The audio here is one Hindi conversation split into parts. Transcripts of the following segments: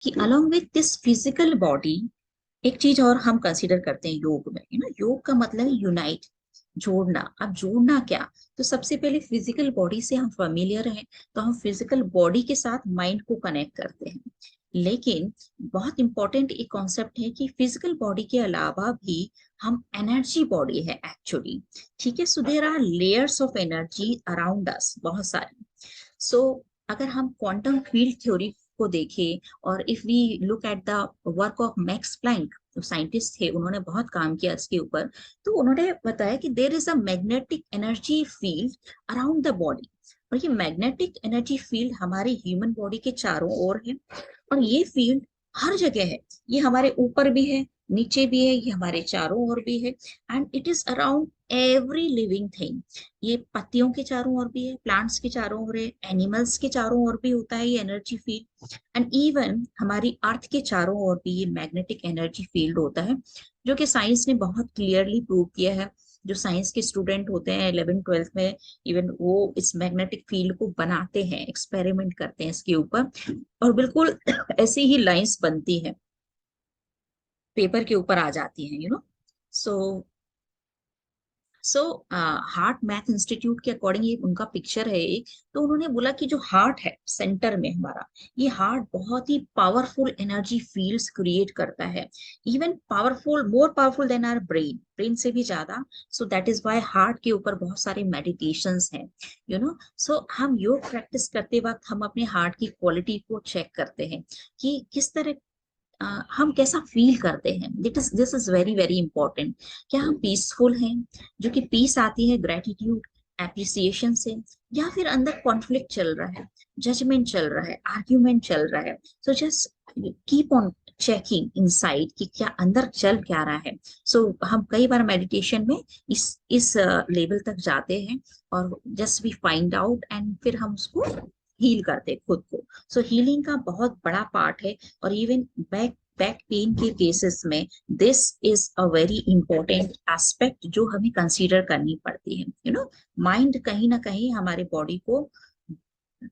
कि along with this physical body एक चीज और हम कंसीडर करते हैं योग में, योग का मतलब है यूनाइट, जोड़ना। अब जोड़ना क्या? तो सबसे पहले फिजिकल बॉडी से हम फेमिलियर हैं, तो हम फिजिकल बॉडी के साथ माइंड को कनेक्ट करते हैं। लेकिन बहुत इंपॉर्टेंट एक कॉन्सेप्ट है कि फिजिकल बॉडी के अलावा भी हम एनर्जी बॉडी है एक्चुअली। ठीक है, so there are layers of energy around us, बहुत सारी। सो अगर हम क्वांटम फील्ड थ्योरी को देखें, और if we look at the work of Max Planck, जो साइंटिस्ट थे, उन्होंने बहुत काम किया इसके ऊपर। तो उन्होंने बताया कि there is a magnetic energy field around the body, और ये मैग्नेटिक एनर्जी फील्ड हमारे ह्यूमन बॉडी के चारों ओर है। और ये फील्ड हर जगह है, ये हमारे ऊपर भी है, नीचे भी है, ये हमारे चारों ओर भी है। And it is around every living thing. ये पत्तियों के चारों ओर भी है, प्लांट्स के चारों ओर है, एनिमल्स के चारों ओर भी होता है ये एनर्जी फील्ड। एंड इवन हमारी अर्थ के चारों ओर भी ये मैग्नेटिक एनर्जी फील्ड होता है, जो कि साइंस ने बहुत क्लियरली प्रूव किया है। जो साइंस के स्टूडेंट होते हैं 11th 12th में, इवन वो इस मैग्नेटिक फील्ड को बनाते हैं, एक्सपेरिमेंट करते हैं इसके ऊपर, और बिल्कुल ऐसी ही लाइंस बनती है, पेपर के ऊपर आ जाती हैं, so so heart math institute के अकॉर्डिंग ये उनका पिक्चर है एक। तो उन्होंने बोला कि जो हार्ट है सेंटर में हमारा, ये हार्ट बहुत ही पावरफुल एनर्जी फील्ड्स क्रिएट करता है, even powerful, more powerful than our brain, brain से भी ज्यादा। So that is why heart के ऊपर बहुत सारे मेडिटेशंस हैं, सो हम योग प्रैक्टिस करते वक्त हम अपने हार्ट की क्वालिटी को चेक करते हैं कि किस तरह हम कैसा फील करते हैं। This is very very important. क्या हम पीसफुल हैं, जो कि पीस आती है ग्रेटिट्यूड, एप्रिसिएशन से, या फिर अंदर कॉन्फ्लिक्ट चल रहा है, जजमेंट चल रहा है, आर्ग्यूमेंट चल रहा है। So just keep on checking inside कि क्या अंदर चल क्या रहा है। हम कई बार मेडिटेशन में इस लेवल तक जाते हैं, और just we find out, and फिर हम उसको हील करते हैं खुद को। हीलिंग का बहुत बड़ा पार्ट है। और इवन बैक बैक पेन के केसेस में this is a very important aspect जो हमें कंसीडर करनी पड़ती है। माइंड कहीं ना कहीं हमारे बॉडी को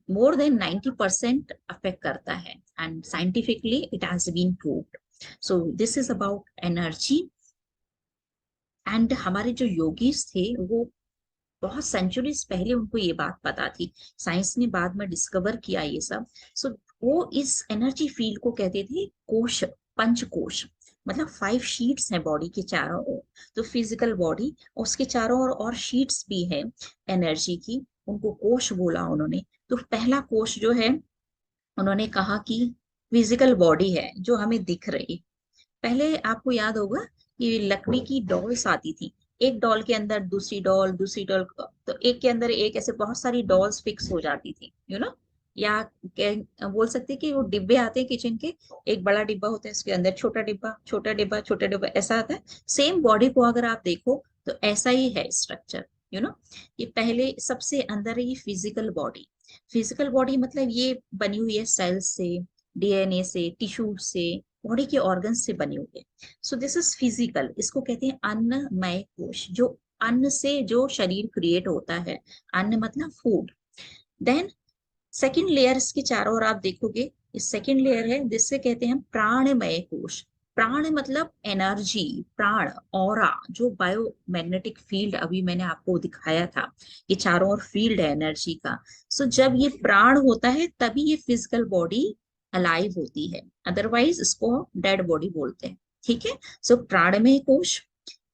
मोर देन 90% अफेक्ट करता है, and scientifically it has been proved. So this is about energy. And हमारे जो योगीज थे, वो बहुत सेंचुरीज पहले उनको ये बात पता थी, साइंस ने बाद में डिस्कवर किया ये सब। वो इस एनर्जी फील्ड को कहते थे कोश, पंचकोश। मतलब 5 शीट्स हैं बॉडी के चारों ओर। तो फिजिकल बॉडी, उसके चारों ओर और शीट्स भी है एनर्जी की, उनको कोश बोला उन्होंने। तो पहला कोश जो है, उन्होंने कहा कि फिजिकल बॉडी है जो हमें दिख रही। पहले आपको याद होगा कि लकड़ी की डॉल्स आती थी, एक डॉल के अंदर दूसरी डॉल, दूसरी डॉल, तो एक के अंदर एक, ऐसे बहुत सारी डॉल्स फिक्स हो जाती थी, या बोल सकते हैं कि वो डिब्बे आते हैं किचन के, एक बड़ा डिब्बा होता है, उसके अंदर छोटा डिब्बा, छोटा डिब्बा, छोटा डिब्बा, ऐसा आता है। सेम बॉडी को अगर आप देखो तो ऐसा ही है स्ट्रक्चर। यू नो ये पहले सबसे अंदर है ये फिजिकल बॉडी। फिजिकल बॉडी मतलब ये बनी हुई है सेल्स से, डीएनए से, टिश्यू से, बॉडी के ऑर्गन से बने हुए। सो दिस इज फिजिकल, इसको कहते हैं अन्नमय कोश, जो अन्न से जो शरीर क्रिएट होता है, अन्न मतलब फूड। देन सेकेंड लेयर, इसके चारों ओर आप देखोगे, इस सेकेंड लेयर है जिससे कहते हैं प्राणमय कोश। प्राण मतलब एनर्जी, प्राण, ऑरा, जो बायोमैग्नेटिक फील्ड अभी मैंने आपको दिखाया था, ये चारों ओर फील्ड है एनर्जी का। जब ये प्राण होता है तभी ये फिजिकल बॉडी अलाइव होती है, अदरवाइज इसको डेड बॉडी बोलते हैं। ठीक है, प्राणमय कोश।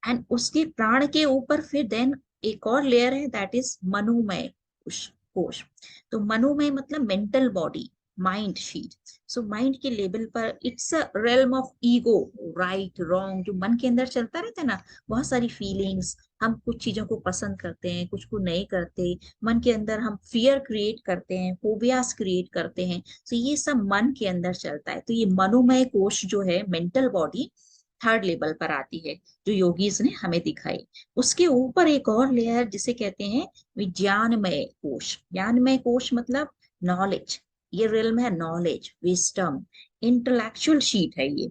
एंड उसके प्राण के ऊपर फिर देन एक और लेयर है, दैट इज मनोमय कोश। तो मनोमय मतलब mental body, mind sheet. Mind के लेवल पर it's a realm of ego, right wrong, जो मन के अंदर चलता रहता है ना, बहुत सारी फीलिंग्स, हम कुछ चीजों को पसंद करते हैं, कुछ को नहीं करते, मन के अंदर हम फियर क्रिएट करते हैं, फोबियास क्रिएट करते हैं। ये सब मन के अंदर चलता है। तो ये मनोमय कोश जो है, मेंटल बॉडी, थर्ड लेवल पर आती है, जो योगीज ने हमें दिखाई। उसके ऊपर एक और लेयर जिसे कहते हैं विज्ञानमय कोश। ज्ञानमय कोश मतलब नॉलेज, ये रियल है नॉलेज, विस्डम, इंटेलेक्चुअल शीट है ये।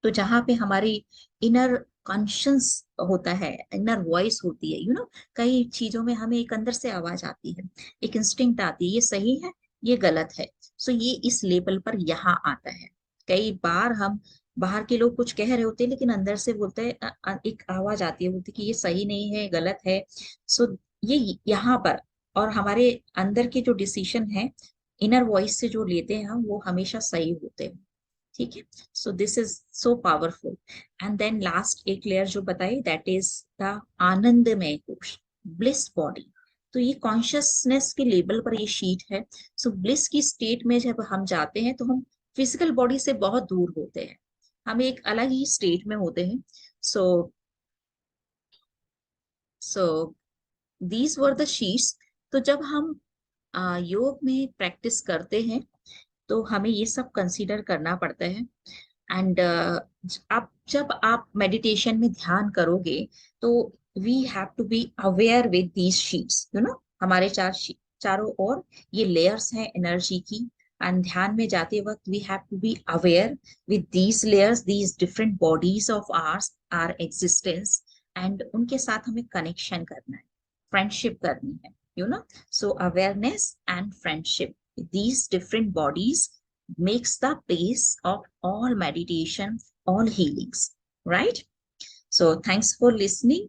तो जहाँ पे हमारी इनर कॉन्शियस होता है, इनर वॉइस होती है, कई चीजों में हमें एक अंदर से आवाज आती है, एक इंस्टिंक्ट आती है, ये सही है, ये गलत है। सो ये इस लेवल पर यहाँ आता है। कई बार हम बाहर के लोग कुछ कह रहे होते हैं लेकिन अंदर से बोलते हैं, एक आवाज आती है, बोलती है कि ये सही नहीं है, गलत है। सो ये यहाँ पर, और हमारे अंदर के जो डिसीजन है इनर वॉइस से जो लेते हैं हम, वो हमेशा सही होते हैं। ठीक है। So this is so powerful. And then last एक लेयर जो बताई, दैट इज द आनंदमय कोश, ब्लिस बॉडी। तो ये कॉन्शियसनेस के लेवल पर ये शीट है। सो ब्लिस की स्टेट में जब हम जाते हैं तो हम फिजिकल बॉडी से बहुत दूर होते हैं, हम एक अलग ही स्टेट में होते हैं। So so these were the sheets. तो जब हम योग में प्रैक्टिस करते हैं तो हमें ये सब कंसीडर करना पड़ता है। एंड आप जब आप मेडिटेशन में ध्यान करोगे तो we have to be aware with these sheets, you know, हमारे चारों ओर ये लेयर्स हैं एनर्जी की। एंड ध्यान में जाते वक्त we have to be aware with these layers, these different bodies of ours, or existence. And उनके साथ हमें कनेक्शन करना है, फ्रेंडशिप करनी है, you know. So awareness and friendship, these different bodies makes the base of all meditation, all healings, right? So thanks for listening.